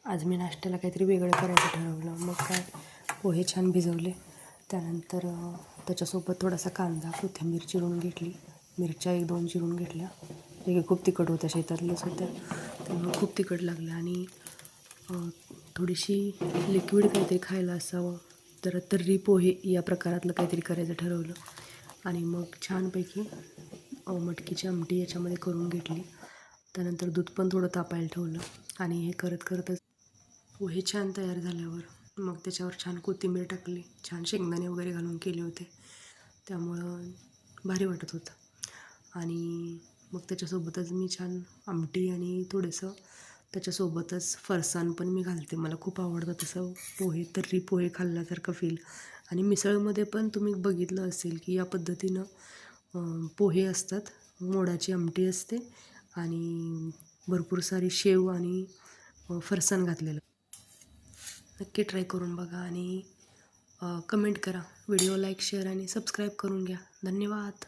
आज मी नाश्त्याला काहीतरी वेगळं करायचं ठरवलं. मग काय पोहे छान भिजवले. त्यानंतर त्याच्यासोबत थोडासा कांदा, कोथिंबीर चिरून घेतली. मिरच्या 1-2 चिरून घेतल्या. जे खूप तिखट होत्या, शेतातल्याच होत्या, त्यामुळे खूप तिखट लागल्या. आणि थोडीशी लिक्विड काहीतरी खायला असावं, जरा तर्री पोहे या प्रकारातलं काहीतरी करायचं ठरवलं. आणि मग छानपैकी मटकीची आमटी याच्यामध्ये करून घेतली. त्यानंतर दूध पण थोडं तापायला ठेवलं. आणि हे करत करतच पोहे छान तयार झाल्यावर मग त्याच्यावर छान कोथिंबीर टाकली. छान शेंगदाणे वगैरे घालून केले होते, त्यामुळं भारी वाटत होतं. आणि मग त्याच्यासोबतच मी छान आमटी आणि थोडंसं त्याच्यासोबतच फरसाण पण मी घालते. मला खूप आवडतं तसं पोहे, तर्री पोहे खाल्ल्यासारखं फील. आणि मिसळमध्ये पण तुम्ही बघितलं असेल की या पद्धतीनं पोहे असतात, मोडाची आमटी असते आणि भरपूर सारी शेव आणि फरसाण घातलेलं. नक्की ट्राय करून बघा आणि कमेंट करा. व्हिडिओ लाईक, शेअर आणि सबस्क्राईब करून घ्या. धन्यवाद.